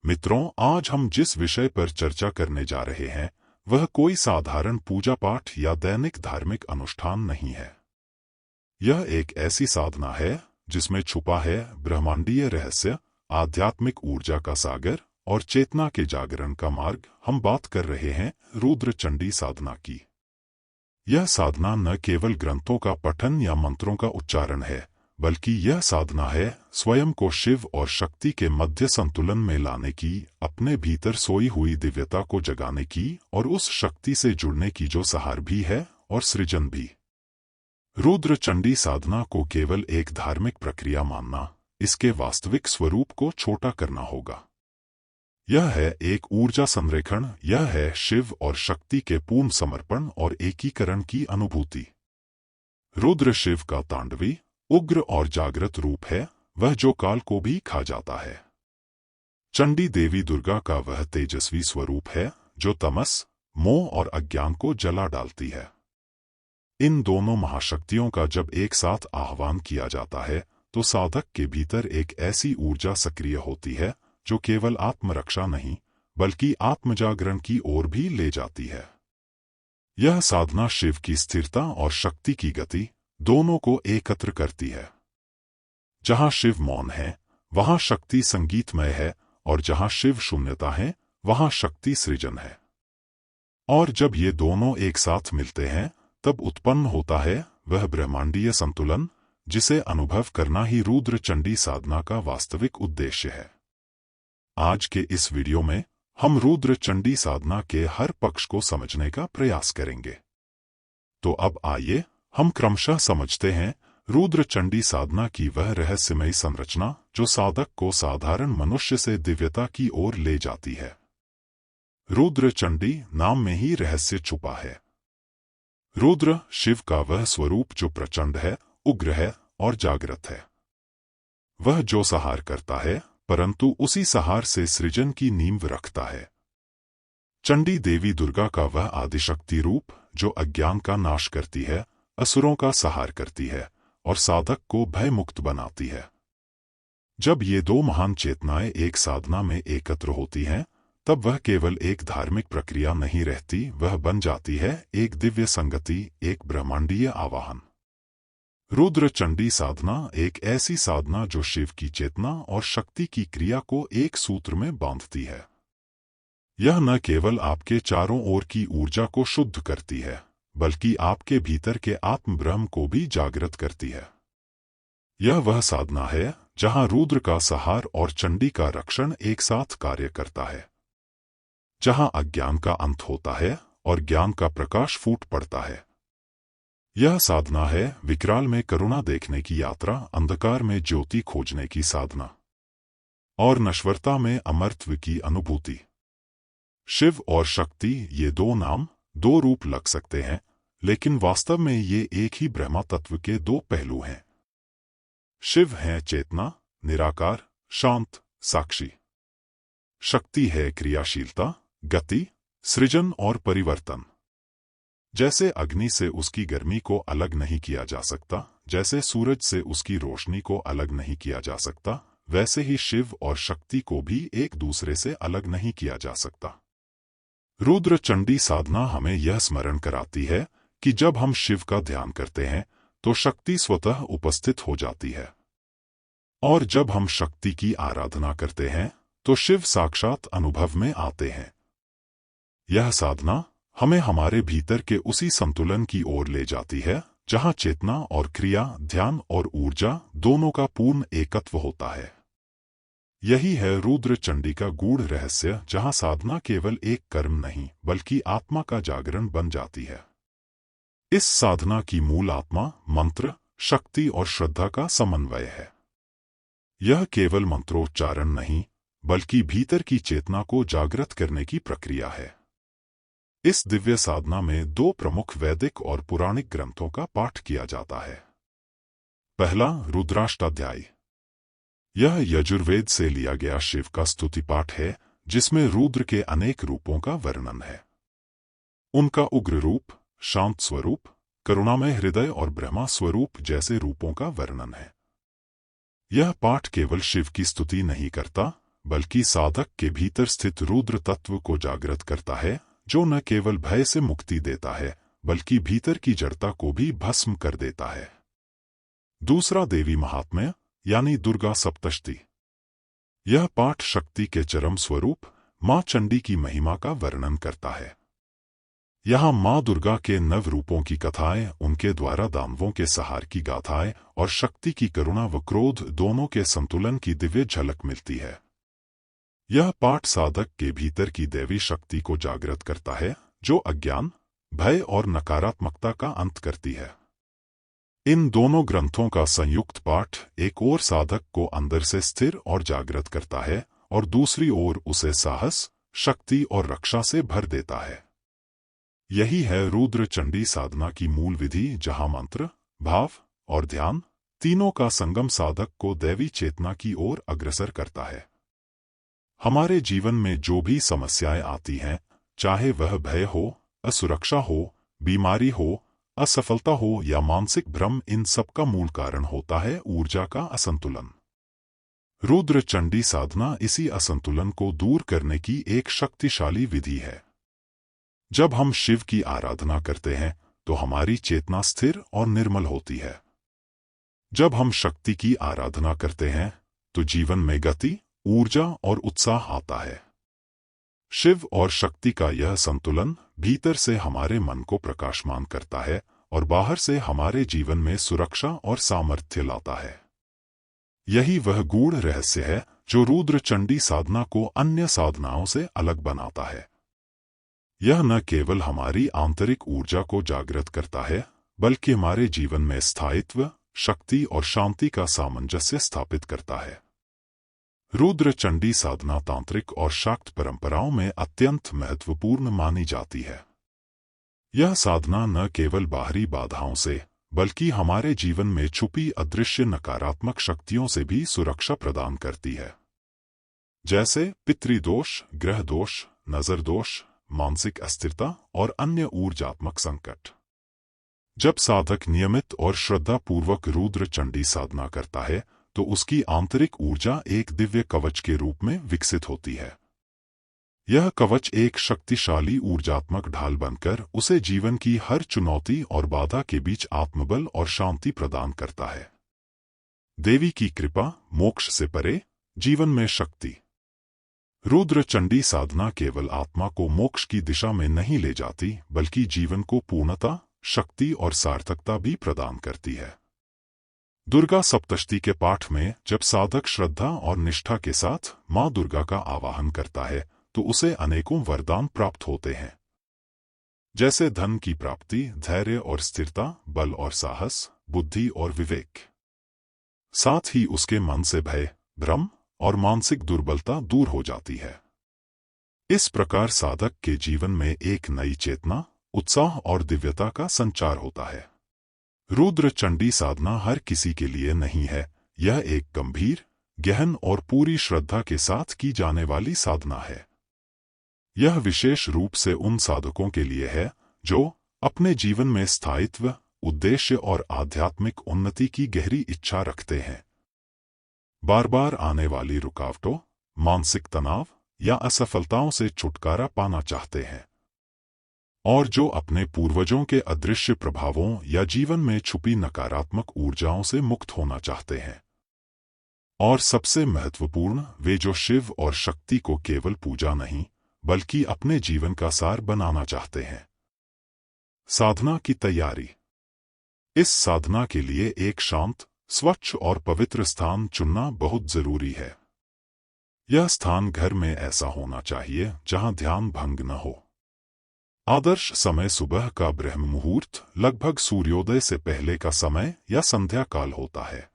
मित्रों, आज हम जिस विषय पर चर्चा करने जा रहे हैं वह कोई साधारण पूजा पाठ या दैनिक धार्मिक अनुष्ठान नहीं है। यह एक ऐसी साधना है जिसमें छुपा है ब्रह्मांडीय रहस्य, आध्यात्मिक ऊर्जा का सागर और चेतना के जागरण का मार्ग। हम बात कर रहे हैं रुद्र चंडी साधना की। यह साधना न केवल ग्रंथों का पठन या मंत्रों का उच्चारण है, बल्कि यह साधना है स्वयं को शिव और शक्ति के मध्य संतुलन में लाने की, अपने भीतर सोई हुई दिव्यता को जगाने की और उस शक्ति से जुड़ने की जो संहार भी है और सृजन भी। रुद्र चंडी साधना को केवल एक धार्मिक प्रक्रिया मानना, इसके वास्तविक स्वरूप को छोटा करना होगा। यह है एक ऊर्जा संरेखण, यह है शिव और शक्ति के पूर्ण समर्पण और एकीकरण की अनुभूति। रुद्र शिव का तांडवी, उग्र और जागृत रूप है, वह जो काल को भी खा जाता है। चंडी देवी दुर्गा का वह तेजस्वी स्वरूप है जो तमस, मोह और अज्ञान को जला डालती है। इन दोनों महाशक्तियों का जब एक साथ आह्वान किया जाता है तो साधक के भीतर एक ऐसी ऊर्जा सक्रिय होती है जो केवल आत्मरक्षा नहीं बल्कि आत्मजागरण की ओर भी ले जाती है। यह साधना शिव की स्थिरता और शक्ति की गति दोनों को एकत्र करती है। जहां शिव मौन है वहां शक्ति संगीतमय है, और जहां शिव शून्यता है वहां शक्ति सृजन है। और जब ये दोनों एक साथ मिलते हैं तब उत्पन्न होता है वह ब्रह्मांडीय संतुलन जिसे अनुभव करना ही रुद्र चंडी साधना का वास्तविक उद्देश्य है। आज के इस वीडियो में हम रुद्र चंडी साधना के हर पक्ष को समझने का प्रयास करेंगे। तो अब आइए हम क्रमशः समझते हैं रुद्र चंडी साधना की वह रहस्यमयी संरचना जो साधक को साधारण मनुष्य से दिव्यता की ओर ले जाती है। रुद्र चंडी नाम में ही रहस्य छुपा है। रुद्र शिव का वह स्वरूप जो प्रचंड है, उग्र है और जागृत है। वह जो संहार करता है परंतु उसी संहार से सृजन की नींव रखता है। चंडी देवी दुर्गा का वह आदिशक्ति रूप जो अज्ञान का नाश करती है, असुरों का संहार करती है और साधक को भय मुक्त बनाती है। जब ये दो महान चेतनाएं एक साधना में एकत्र होती हैं तब वह केवल एक धार्मिक प्रक्रिया नहीं रहती, वह बन जाती है एक दिव्य संगति, एक ब्रह्मांडीय आवाहन। रुद्र चंडी साधना एक ऐसी साधना जो शिव की चेतना और शक्ति की क्रिया को एक सूत्र में बांधती है। यह न केवल आपके चारों ओर की ऊर्जा को शुद्ध करती है बल्कि आपके भीतर के आत्म ब्रह्म को भी जागृत करती है। यह वह साधना है जहां रुद्र का संहार और चंडी का रक्षण एक साथ कार्य करता है, जहां अज्ञान का अंत होता है और ज्ञान का प्रकाश फूट पड़ता है। यह साधना है विकराल में करुणा देखने की यात्रा, अंधकार में ज्योति खोजने की साधना और नश्वरता में अमरत्व की अनुभूति। शिव और शक्ति ये दो नाम, दो रूप लग सकते हैं, लेकिन वास्तव में ये एक ही ब्रह्मा तत्व के दो पहलू हैं। शिव है चेतना, निराकार, शांत, साक्षी। शक्ति है क्रियाशीलता, गति, सृजन और परिवर्तन। जैसे अग्नि से उसकी गर्मी को अलग नहीं किया जा सकता, जैसे सूरज से उसकी रोशनी को अलग नहीं किया जा सकता, वैसे ही शिव और शक्ति को भी एक दूसरे से अलग नहीं किया जा सकता। रुद्र चंडी साधना हमें यह स्मरण कराती है कि जब हम शिव का ध्यान करते हैं तो शक्ति स्वतः उपस्थित हो जाती है, और जब हम शक्ति की आराधना करते हैं तो शिव साक्षात अनुभव में आते हैं। यह साधना हमें हमारे भीतर के उसी संतुलन की ओर ले जाती है जहां चेतना और क्रिया, ध्यान और ऊर्जा दोनों का पूर्ण एकत्व होता है। यही है रुद्र चंडी का गूढ़ रहस्य, जहां साधना केवल एक कर्म नहीं बल्कि आत्मा का जागरण बन जाती है। इस साधना की मूल आत्मा मंत्र, शक्ति और श्रद्धा का समन्वय है। यह केवल मंत्रोच्चारण नहीं बल्कि भीतर की चेतना को जागृत करने की प्रक्रिया है। इस दिव्य साधना में दो प्रमुख वैदिक और पुराणिक ग्रंथों का पाठ किया जाता है। पहला, रुद्राष्टाध्याय। यह यजुर्वेद से लिया गया शिव का स्तुति पाठ है जिसमें रुद्र के अनेक रूपों का वर्णन है। उनका उग्र रूप, शांत स्वरूप, करुणामय हृदय और ब्रह्मा स्वरूप जैसे रूपों का वर्णन है। यह पाठ केवल शिव की स्तुति नहीं करता बल्कि साधक के भीतर स्थित रुद्र तत्व को जागृत करता है, जो न केवल भय से मुक्ति देता है बल्कि भीतर की जड़ता को भी भस्म कर देता है। दूसरा देवी महात्म्य यानी दुर्गा सप्तशती। यह पाठ शक्ति के चरम स्वरूप मां चंडी की महिमा का वर्णन करता है। यहाँ मां दुर्गा के नव रूपों की कथाएं, उनके द्वारा दानवों के सहार की गाथाएं और शक्ति की करुणा व क्रोध दोनों के संतुलन की दिव्य झलक मिलती है। यह पाठ साधक के भीतर की दैवी शक्ति को जागृत करता है, जो अज्ञान, भय और नकारात्मकता का अंत करती है। इन दोनों ग्रंथों का संयुक्त पाठ एक ओर साधक को अंदर से स्थिर और जागृत करता है और दूसरी ओर उसे साहस, शक्ति और रक्षा से भर देता है। यही है रुद्र चंडी साधना की मूल विधि, जहां मंत्र, भाव और ध्यान तीनों का संगम साधक को दैवी चेतना की ओर अग्रसर करता है। हमारे जीवन में जो भी समस्याएं आती हैं, चाहे वह भय हो, असुरक्षा हो, बीमारी हो, असफलता हो या मानसिक भ्रम, इन सब का मूल कारण होता है ऊर्जा का असंतुलन। रुद्र चंडी साधना इसी असंतुलन को दूर करने की एक शक्तिशाली विधि है। जब हम शिव की आराधना करते हैं तो हमारी चेतना स्थिर और निर्मल होती है। जब हम शक्ति की आराधना करते हैं तो जीवन में गति, ऊर्जा और उत्साह आता है। शिव और शक्ति का यह संतुलन भीतर से हमारे मन को प्रकाशमान करता है और बाहर से हमारे जीवन में सुरक्षा और सामर्थ्य लाता है। यही वह गूढ़ रहस्य है जो रुद्र चंडी साधना को अन्य साधनाओं से अलग बनाता है। यह न केवल हमारी आंतरिक ऊर्जा को जागृत करता है, बल्कि हमारे जीवन में स्थायित्व, शक्ति और शांति का सामंजस्य स्थापित करता है। रुद्र चंडी साधना तांत्रिक और शाक्त परंपराओं में अत्यंत महत्वपूर्ण मानी जाती है। यह साधना न केवल बाहरी बाधाओं से, बल्कि हमारे जीवन में छुपी अदृश्य नकारात्मक शक्तियों से भी सुरक्षा प्रदान करती है, जैसे पितृदोष, ग्रह दोष, नजर दोष, मानसिक अस्थिरता और अन्य ऊर्जात्मक संकट। जब साधक नियमित और श्रद्धापूर्वक रुद्र चंडी साधना करता है तो उसकी आंतरिक ऊर्जा एक दिव्य कवच के रूप में विकसित होती है। यह कवच एक शक्तिशाली ऊर्जात्मक ढाल बनकर उसे जीवन की हर चुनौती और बाधा के बीच आत्मबल और शांति प्रदान करता है। देवी की कृपा, मोक्ष से परे, जीवन में शक्ति। रुद्र चंडी साधना केवल आत्मा को मोक्ष की दिशा में नहीं ले जाती, बल्कि जीवन को पूर्णता, शक्ति और सार्थकता भी प्रदान करती है। दुर्गा सप्तशती के पाठ में जब साधक श्रद्धा और निष्ठा के साथ मां दुर्गा का आवाहन करता है तो उसे अनेकों वरदान प्राप्त होते हैं, जैसे धन की प्राप्ति, धैर्य और स्थिरता, बल और साहस, बुद्धि और विवेक। साथ ही उसके मन से भय, भ्रम और मानसिक दुर्बलता दूर हो जाती है। इस प्रकार साधक के जीवन में एक नई चेतना, उत्साह और दिव्यता का संचार होता है। रुद्र चंडी साधना हर किसी के लिए नहीं है, यह एक गंभीर, गहन और पूरी श्रद्धा के साथ की जाने वाली साधना है। यह विशेष रूप से उन साधकों के लिए है जो अपने जीवन में स्थायित्व, उद्देश्य और आध्यात्मिक उन्नति की गहरी इच्छा रखते हैं। बार बार आने वाली रुकावटों, मानसिक तनाव या असफलताओं से छुटकारा पाना चाहते हैं, और जो अपने पूर्वजों के अदृश्य प्रभावों या जीवन में छुपी नकारात्मक ऊर्जाओं से मुक्त होना चाहते हैं। और सबसे महत्वपूर्ण, वे जो शिव और शक्ति को केवल पूजा नहीं बल्कि अपने जीवन का सार बनाना चाहते हैं। साधना की तैयारी। इस साधना के लिए एक शांत, स्वच्छ और पवित्र स्थान चुनना बहुत जरूरी है। यह स्थान घर में ऐसा होना चाहिए जहां ध्यान भंग न हो। आदर्श समय सुबह का ब्रह्म मुहूर्त, लगभग सूर्योदय से पहले का समय या संध्या काल होता है।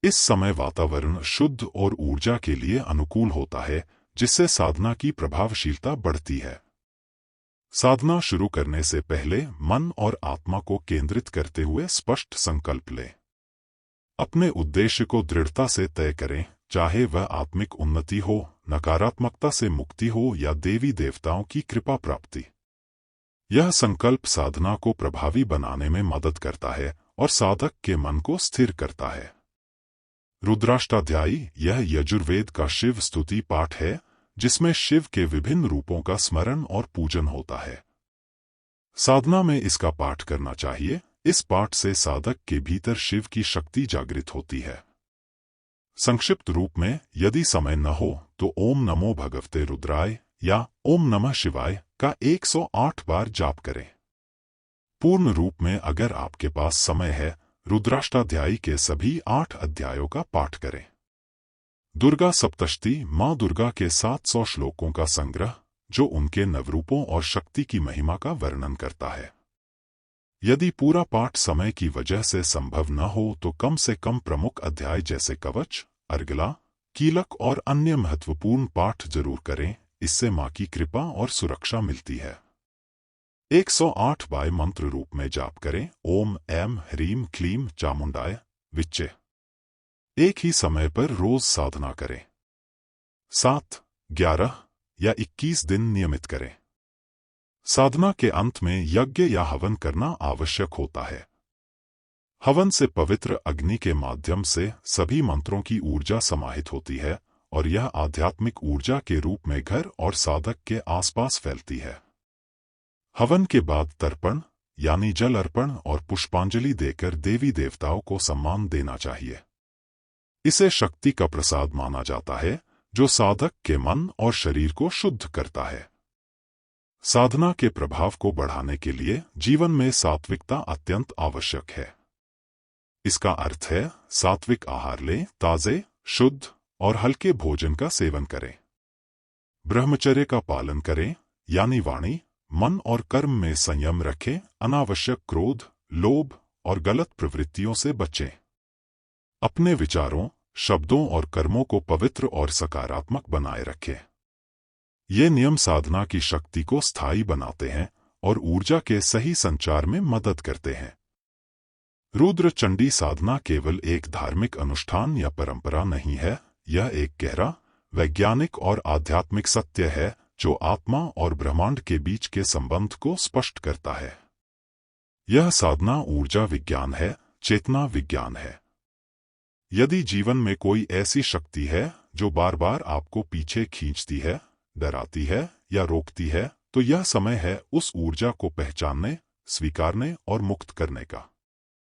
इस समय वातावरण शुद्ध और ऊर्जा के लिए अनुकूल होता है, जिससे साधना की प्रभावशीलता बढ़ती है। साधना शुरू करने से पहले मन और आत्मा को केंद्रित करते हुए स्पष्ट संकल्प लें। अपने उद्देश्य को दृढ़ता से तय करें, चाहे वह आत्मिक उन्नति हो, नकारात्मकता से मुक्ति हो या देवी देवताओं की कृपा प्राप्ति। यह संकल्प साधना को प्रभावी बनाने में मदद करता है और साधक के मन को स्थिर करता है। रुद्राष्टाध्यायी यह यजुर्वेद का शिव स्तुति पाठ है, जिसमें शिव के विभिन्न रूपों का स्मरण और पूजन होता है। साधना में इसका पाठ करना चाहिए। इस पाठ से साधक के भीतर शिव की शक्ति जागृत होती है। संक्षिप्त रूप में, यदि समय न हो तो ओम नमो भगवते रुद्राय या ओम नमः शिवाय का 108 बार जाप करें। पूर्ण रूप में अगर आपके पास समय है, रुद्राष्टाध्यायी के सभी 8 अध्यायों का पाठ करें। दुर्गा सप्तशती माँ दुर्गा के 700 श्लोकों का संग्रह, जो उनके नवरूपों और शक्ति की महिमा का वर्णन करता है। यदि पूरा पाठ समय की वजह से संभव न हो तो कम से कम प्रमुख अध्याय जैसे कवच, अर्गला, कीलक और अन्य महत्वपूर्ण पाठ जरूर करें। इससे माँ की कृपा और सुरक्षा मिलती है। 108 बार मंत्र रूप में जाप करें। ओम ऐं ह्रीं क्लीं चामुंडाय विच्चे। एक ही समय पर रोज साधना करें। 7, 11 या 21 दिन नियमित करें। साधना के अंत में यज्ञ या हवन करना आवश्यक होता है। हवन से पवित्र अग्नि के माध्यम से सभी मंत्रों की ऊर्जा समाहित होती है और यह आध्यात्मिक ऊर्जा के रूप में घर और साधक के आसपास फैलती है। हवन के बाद तर्पण यानी जल अर्पण और पुष्पांजलि देकर देवी देवताओं को सम्मान देना चाहिए। इसे शक्ति का प्रसाद माना जाता है, जो साधक के मन और शरीर को शुद्ध करता है। साधना के प्रभाव को बढ़ाने के लिए जीवन में सात्विकता अत्यंत आवश्यक है। इसका अर्थ है सात्विक आहार लें, ताजे, शुद्ध और हल्के भोजन का सेवन करें। ब्रह्मचर्य का पालन करें, यानी वाणी, मन और कर्म में संयम रखें। अनावश्यक क्रोध, लोभ और गलत प्रवृत्तियों से बचें। अपने विचारों, शब्दों और कर्मों को पवित्र और सकारात्मक बनाए रखें। ये नियम साधना की शक्ति को स्थायी बनाते हैं और ऊर्जा के सही संचार में मदद करते हैं। रुद्र चंडी साधना केवल एक धार्मिक अनुष्ठान या परंपरा नहीं है, यह एक गहरा, वैज्ञानिक और आध्यात्मिक सत्य है जो आत्मा और ब्रह्मांड के बीच के संबंध को स्पष्ट करता है। यह साधना ऊर्जा विज्ञान है, चेतना विज्ञान है। यदि जीवन में कोई ऐसी शक्ति है जो बार बार आपको पीछे खींचती है, डराती है या रोकती है, तो यह समय है उस ऊर्जा को पहचानने, स्वीकारने और मुक्त करने का।